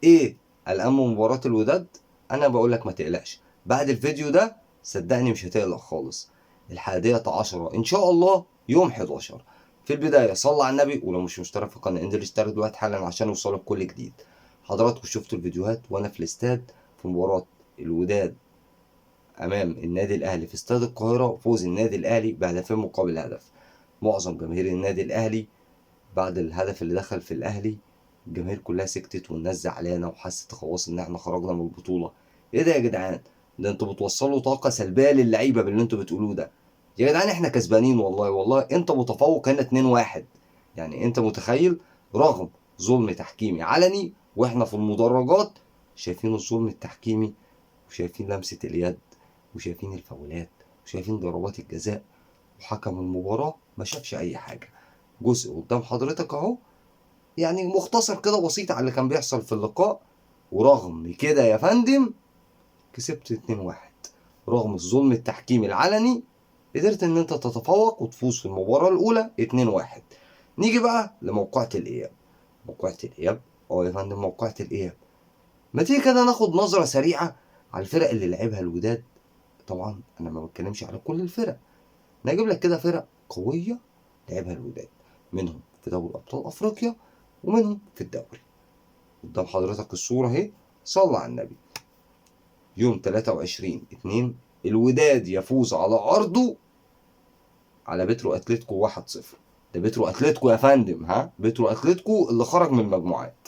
ايه، قلقان من مباراة الوداد؟ انا بقول لك ما تقلقش، بعد الفيديو ده صدقني مش هتقلق خالص. 11 ان شاء الله يوم 11. في البداية صلى على النبي، ولو مش مشترك في القناة انزل اشترك دلوقتي حالا عشان يوصلك كل جديد. حضراتكم شفتوا الفيديوهات وانا في الاستاد في مباراة الوداد امام النادي الاهلي في استاد القاهرة، فوز النادي الاهلي بهدفين مقابل هدف. معظم جماهير النادي الاهلي بعد الهدف اللي دخل في الاهلي الجماهير كلها سكتت والناس زعلانه وحست خلاص ان احنا خرجنا من البطوله. ايه ده يا جدعان؟ ده انتوا بتوصلوا طاقه سلبيه للعيبه باللي انتوا بتقولوه ده. يا جدعان احنا كسبانين والله، والله انت متفوق هنا 2-1. يعني انت متخيل؟ رغم ظلم تحكيمي علني واحنا في المدرجات شايفين الظلم التحكيمي، وشايفين لمسه اليد، وشايفين الفاولات، وشايفين ضربات الجزاء، وحكم المباراه ما شافش اي حاجه. جزء قدام حضرتك اهو، يعني مختصر كده بسيط على اللي كان بيحصل في اللقاء. ورغم كده يا فندم كسبت 2-1. رغم الظلم التحكيمي العلني قدرت ان انت تتفوق وتفوز في المباراة الاولى 2-1. نيجي بقى لموقعة الاياب. موقعة الاياب، يا فندم موقعة الاياب. ما تيجي كده ناخد نظرة سريعة على الفرق اللي لعبها الوداد. طبعا انا ما بتكلمش على كل الفرق، انا هجيب لك كده فرق قوية لعبها الوداد، منهم في دوري ابطال افريقيا ومنهم في الدوري. قدام حضرتك الصورة اهي، صلى على النبي. يوم 23/2 الوداد يفوز على أرضه على بترو أتلتيكو 1-0. ده بترو أتلتيكو يا فندم، ها، بترو أتلتيكو اللي خرج من المجموعات.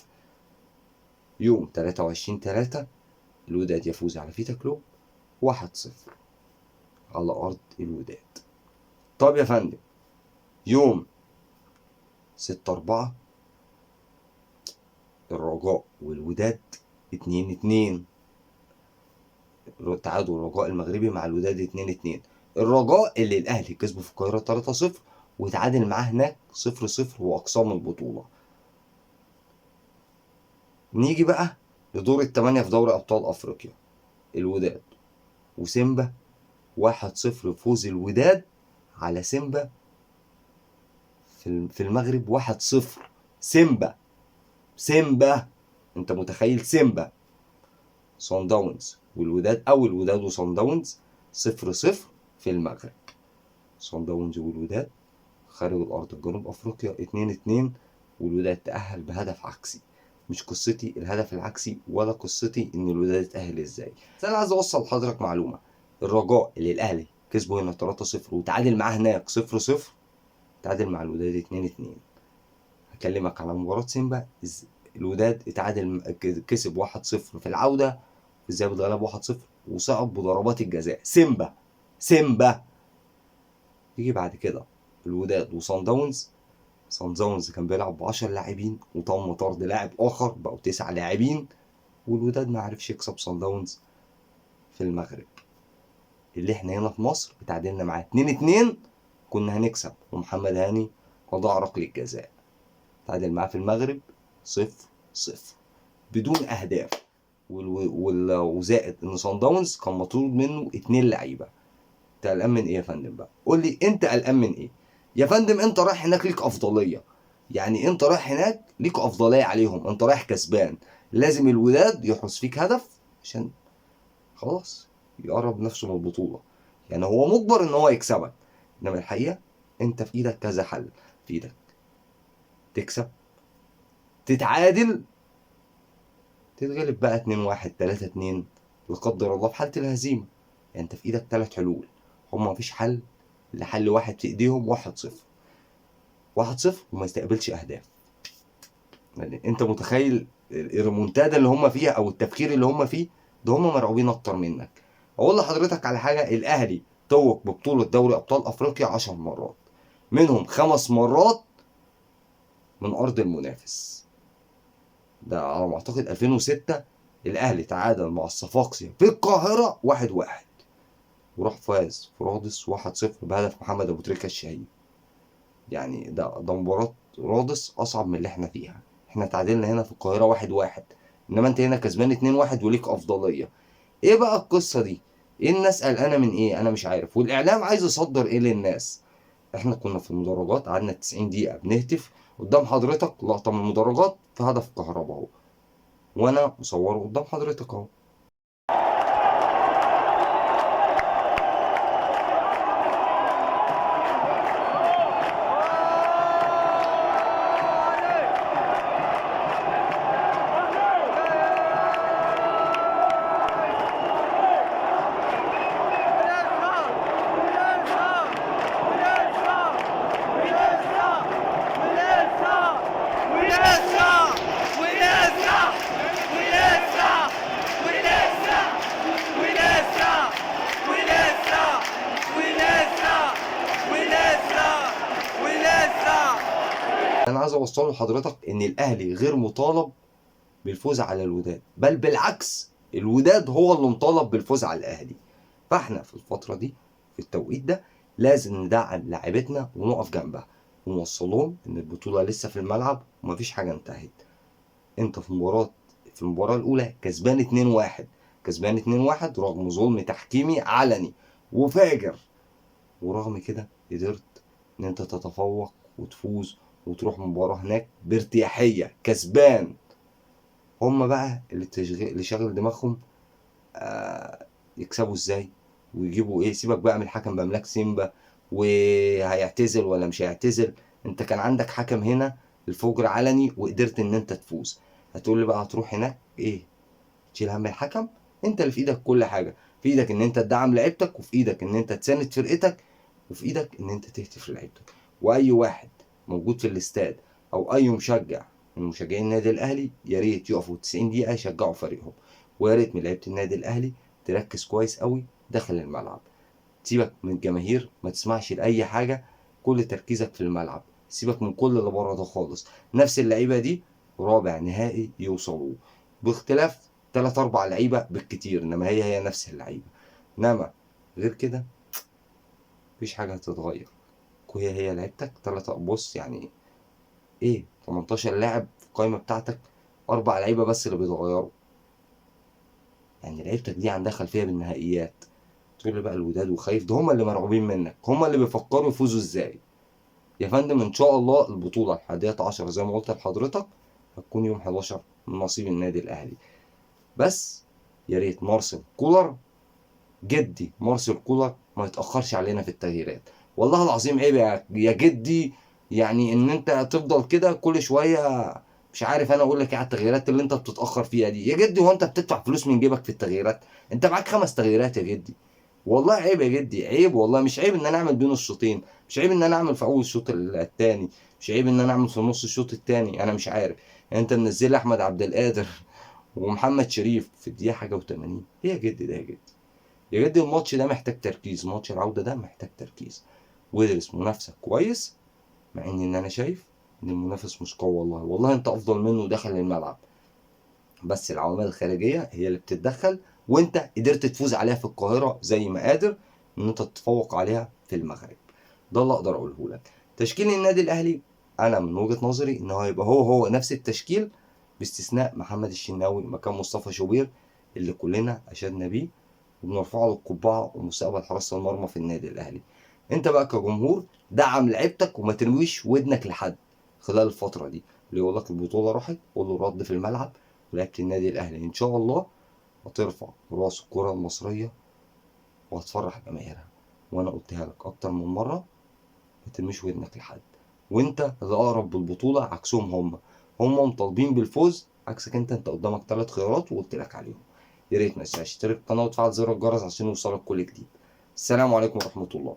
يوم 23/3 الوداد يفوز على فيتا كلوب 1-0 على أرض الوداد. طب يا فندم يوم 6/4 الرجاء والوداد 2-2. تعادل الرجاء المغربي مع الوداد 2-2. الرجاء اللي الاهلي كسبه في القاهره 3-0 وتعادل معاه هناك 0-0 واقسام البطوله. نيجي بقى لدور الثمانيه في دوري ابطال افريقيا. الوداد وسيمبا 1-0 فوز الوداد على سيمبا في المغرب 1-0. سيمبا، سيمبا، انت متخيل؟ سيمبا. صن داونز والوداد، او الوداد وصن داونز 0-0 في المغرب. صن داونز والوداد خارج الأرض في جنوب أفريقيا 2-2، والوداد تأهل بهدف عكسي. مش قصتي الهدف العكسي ولا قصتي إن الوداد اتأهل إزاي، بس أنا عايز أوصل لحضرتك معلومة. الرجاء اللي الأهلي كسبه هنا 3-0 وتعادل معاه هناك 0-0 تعادل مع الوداد 2-2. هكلمك على مباراة سيمبا. الوداد اتعادل، كسب 1-0 في العودة، في الذهاب اتغلب 1-0 وصعد بضربات الجزاء. سيمبا، سيمبا. يجي بعد كده الوداد وصن داونز. صن داونز كان بيلعب ب10 لاعبين وتم طرد لاعب اخر بقوا 9 لاعبين، والوداد ما عرفش يكسب صن داونز في المغرب. اللي احنا هنا في مصر اتعادلنا معاه 2-2، كنا هنكسب ومحمد هاني وضع ركله الجزاء. تعادل معاه في المغرب 0-0 بدون اهداف. وزائد ان صن داونز كان مطرود منه 2 لعيبه. انت قلقان من ايه يا فندم بقى؟ قول لي انت قلقان من ايه؟ يا فندم انت رايح هناك ليك افضليه، يعني انت رايح هناك ليك افضليه عليهم، انت رايح كسبان. لازم الوداد يحرز فيك هدف عشان خلاص يقرب نفسه من البطوله. يعني هو مجبر ان هو يكسبك، انما الحقيقه انت في ايدك كذا حل. في ايدك تكسب، تتعادل، تتغلب بقى 2-1 3-2 لا قدر الله في حاله الهزيمه. يعني انت في ايدك 3 حلول، هما مفيش حل لحل واحد في ايديهم. 1-0، 1-0 وما يستقبلش اهداف. يعني انت متخيل الريمونتادا اللي هم فيها او التفكير اللي هم فيه؟ ده هم مرعوبين اكتر منك. اقول لحضرتك على حاجه، الاهلي توج ببطوله دوري ابطال افريقيا 10 مرات، منهم 5 مرات من ارض المنافس. ده على ما اعتقد 2006 الاهلي تعادل مع الصفاقسي في القاهره 1-1 وراح فاز في رادس 1-0 بهدف محمد ابو تريكه الشهيد. يعني ده مباراة رادس أصعب من اللي احنا فيها. احنا تعادلنا هنا في القاهرة 1-1، إنما أنت هنا كسبان 2-1 وليك أفضلية. إيه بقى القصة دي؟ إيه الناس قلقانة من إيه؟ أنا مش عارف، والإعلام عايز يصدر إيه للناس؟ احنا كنا في المدرجات قعدنا 90 دقيقة بنهتف قدام حضرتك لقطة من المدرجات في هدف كهرباء أهو. وانا مصوره قدام حضرتك اهو. انا عايز اوصله لحضرتك ان الاهلي غير مطالب بالفوز على الوداد، بل بالعكس الوداد هو اللي مطالب بالفوز على الاهلي. فاحنا في الفتره دي، في التوقيت ده، لازم ندعم لاعيبتنا ونقف جنبها ونوصلهم ان البطوله لسه في الملعب ومفيش حاجه انتهت. انت في المباراه الاولى كسبان 2-1، كسبان 2-1 رغم ظلم تحكيمي علني وفاجر، ورغم كده قدرت ان انت تتفوق وتفوز وتروح مباراة هناك بارتياحية كسبان. هما بقى اللي شغل دماغهم يكسبوا ازاي ويجيبوا ايه. سيبك بقى من الحكم بملاك سيمبا وهيعتزل ولا مش هيعتزل، انت كان عندك حكم هنا الفجر علني وقدرت ان انت تفوز. هتقول لي بقى هتروح هناك ايه تشيل هم الحكم؟ انت اللي في ايدك كل حاجة، في ايدك ان انت تدعم لعيبتك، وفي ايدك ان انت تساند فرقتك، وفي ايدك ان انت تهتف لعيبتك. واي واحد موجود في الاستاد او اي مشجع من مشجعين النادي الاهلي يا ريت يقفوا 90 دقيقة يشجعوا فريقهم، ويا ريت من لعيبة النادي الاهلي تركز كويس قوي داخل الملعب. سيبك من الجماهير، ما تسمعش لأي حاجة، كل تركيزك في الملعب، سيبك من كل اللي بره ده خالص. نفس اللعيبة دي رابع نهائي يوصلوا، باختلاف 3 4 لعيبة بالكتير، انما هي نفس اللعيبة. انما غير كده مفيش حاجة هتتغير، هي لعيبتك بص يعني ايه 18 لاعب في القايمة بتاعتك، 4 لعيبة بس اللي بيتغيروا. يعني لعيبتك دي عندها خلفية بالنهائيات. تقول لي بقى الوداد وخايف، ده هما اللي مرعوبين منك، هما اللي بيفكروا يفوزوا ازاي. يا فندم ان شاء الله البطولة ال11 زي ما قلت لحضرتك هتكون يوم 11 من نصيب النادي الاهلي. بس يا ريت مارسيل كولر، جدي مارسيل كولر، ما يتأخرش علينا في التغييرات. والله العظيم عيب يا جدي، يعني ان انت تفضل كده كل شوية مش عارف انا اقول لك ايه على التغييرات اللي انت بتتأخر فيها دي. يا جدي هو انت بتدفع فلوس من جيبك في التغييرات؟ انت معاك 5 تغييرات يا جدي. والله عيب يا جدي، عيب والله. مش عيب ان انا اعمل بين الشوطين، مش عيب ان انا اعمل في اول الشوط الثاني، مش عيب ان انا اعمل في نص الشوط الثاني. انا مش عارف يعني انت منزل احمد عبد القادر ومحمد شريف في الدقيقه حاجه و80؟ ايه يا جدي ده يا جدي؟ يا جدي الماتش ده محتاج تركيز، ماتش العوده ده محتاج تركيز، وادرس منافسك كويس. مع ان انا شايف ان المنافس مش قوي، والله انت افضل منه داخل الملعب، بس العوامل الخارجيه هي اللي بتتدخل، وانت قدرت تفوز عليها في القاهره زي ما قادر ان انت تتفوق عليها في المغرب. ده اللي اقدر اقوله لك. تشكيل النادي الاهلي انا من وجهه نظري ان هو هيبقى هو نفس التشكيل، باستثناء محمد الشناوي مكان مصطفى شوبير اللي كلنا اشدنا بيه وبنرفعه له القبعه ومستقبل حراسه المرمى في النادي الاهلي. انت بقى كجمهور دعم لعيبتك وما ترميش ودنك لحد خلال الفتره دي. اللي يقول لك البطوله راحت قول له رد في الملعب، ولعيبه النادي الاهلي ان شاء الله هترفع راس الكره المصريه وهتفرح جماهيرها. وانا قلتها لك اكتر من مره، ما ترميش ودنك لحد، وانت اللي اقرب بالبطوله عكسهم. هم مطالبين بالفوز عكسك، انت قدامك 3 خيارات وقلت لك عليهم. يا ريت ما تنساش تشترك القناه وتفعل زر الجرس عشان يوصلك كل جديد. السلام عليكم ورحمه الله.